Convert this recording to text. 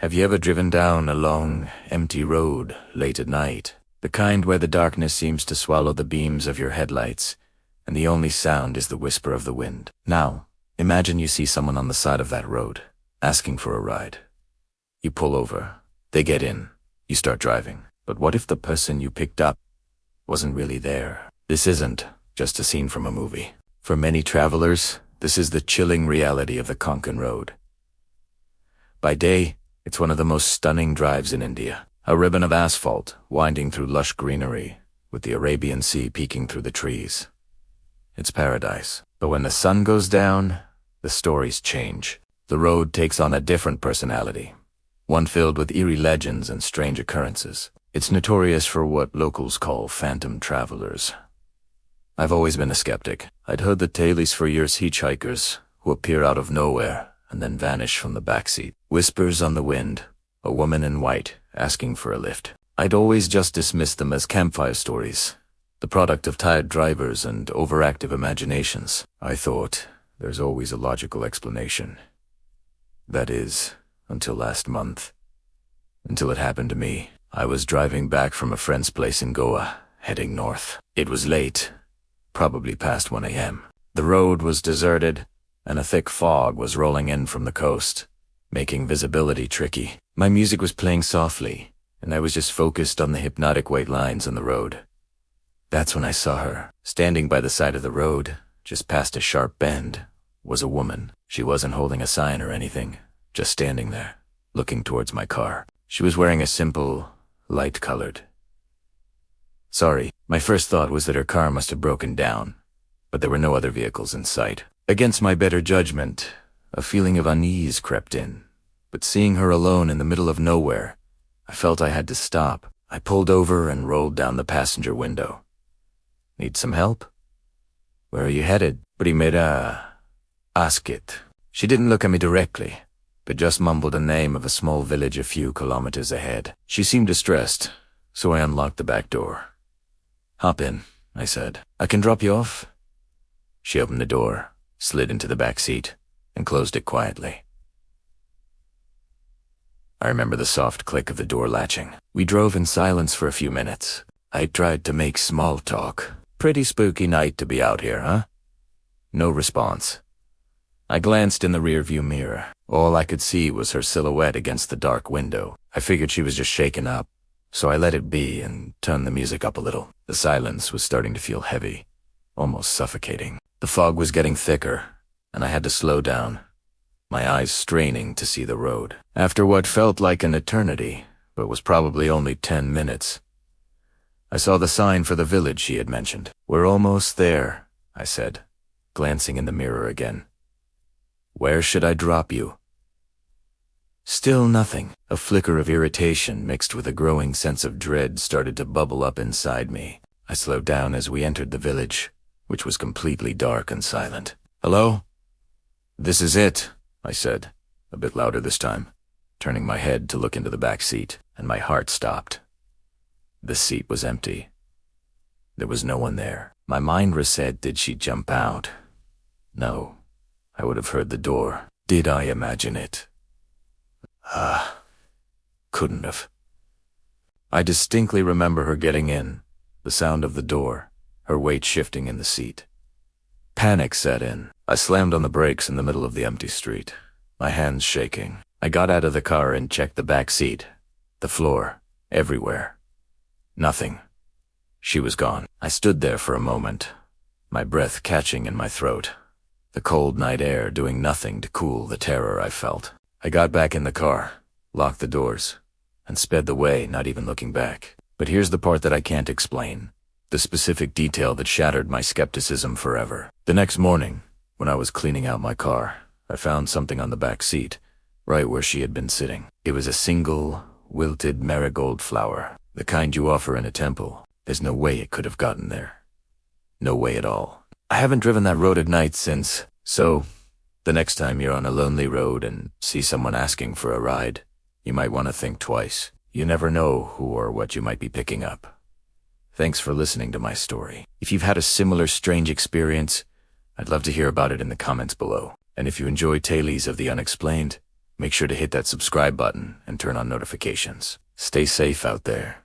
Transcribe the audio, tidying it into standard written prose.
Have you ever driven down a long, empty road late at night? The kind where the darkness seems to swallow the beams of your headlights, and the only sound is the whisper of the wind. Now, imagine you see someone on the side of that road, asking for a ride. You pull over, they get in, you start driving. But what if the person you picked up wasn't really there? This isn't just a scene from a movie. For many travelers, this is the chilling reality of the Konkan road. By day, it's one of the most stunning drives in India. A ribbon of asphalt winding through lush greenery, with the Arabian Sea peeking through the trees. It's paradise. But when the sun goes down, the stories change. The road takes on a different personality, one filled with eerie legends and strange occurrences. It's notorious for what locals call phantom travelers. I've always been a skeptic. I'd heard the tales for years, hitchhikers who appear out of nowhere and then vanish from the backseat. Whispers on the wind, a woman in white asking for a lift. I'd always just dismissed them as campfire stories, the product of tired drivers and overactive imaginations. I thought there's always a logical explanation. That is, until last month. Until it happened to me. I was driving back from a friend's place in Goa, heading north. It was late, probably past 1 a.m. The road was deserted, and a thick fog was rolling in from the coast, making visibility tricky. My music was playing softly, and I was just focused on the hypnotic white lines on the road. That's when I saw her. Standing by the side of the road, just past a sharp bend, was a woman. She wasn't holding a sign or anything, just standing there, looking towards my car. She was wearing a simple, light-colored. Sorry, my first thought was that her car must have broken down, but there were no other vehicles in sight. Against my better judgment, a feeling of unease crept in, but seeing her alone in the middle of nowhere, I felt I had to stop. I pulled over and rolled down the passenger window. Need some help? Where are you headed? Primera, ask it. She didn't look at me directly, but just mumbled the name of a small village a few kilometers ahead. She seemed distressed, so I unlocked the back door. Hop in, I said. I can drop you off? She opened the door, slid into the back seat, and closed it quietly. I remember the soft click of the door latching. We drove in silence for a few minutes. I tried to make small talk. Pretty spooky night to be out here, huh? No response. I glanced in the rearview mirror. All I could see was her silhouette against the dark window. I figured she was just shaken up, so I let it be and turned the music up a little. The silence was starting to feel heavy, almost suffocating. The fog was getting thicker, and I had to slow down, my eyes straining to see the road. After what felt like an eternity, but was probably only 10 minutes, I saw the sign for the village she had mentioned. We're almost there, I said, glancing in the mirror again. Where should I drop you? Still nothing. A flicker of irritation mixed with a growing sense of dread started to bubble up inside me. I slowed down as we entered the village, which was completely dark and silent. Hello? This is it, I said, a bit louder this time, turning my head to look into the back seat, and my heart stopped. The seat was empty. There was no one there. My mind said, did she jump out? No. I would have heard the door. Did I imagine it? Couldn't have. I distinctly remember her getting in, the sound of the door, her weight shifting in the seat. Panic set in. I slammed on the brakes in the middle of the empty street, my hands shaking. I got out of the car and checked the back seat, the floor, everywhere. Nothing. She was gone. I stood there for a moment, my breath catching in my throat, the cold night air doing nothing to cool the terror I felt. I got back in the car, locked the doors, and sped the way, not even looking back. But here's the part that I can't explain, the specific detail that shattered my skepticism forever. The next morning, when I was cleaning out my car, I found something on the back seat, right where she had been sitting. It was a single, wilted marigold flower, the kind you offer in a temple. There's no way it could have gotten there. No way at all. I haven't driven that road at night since, so the next time you're on a lonely road and see someone asking for a ride, you might want to think twice. You never know who or what you might be picking up. Thanks for listening to my story. If you've had a similar strange experience, I'd love to hear about it in the comments below. And if you enjoy tales of the unexplained, Make sure to hit that subscribe button and turn on notifications. Stay safe out there.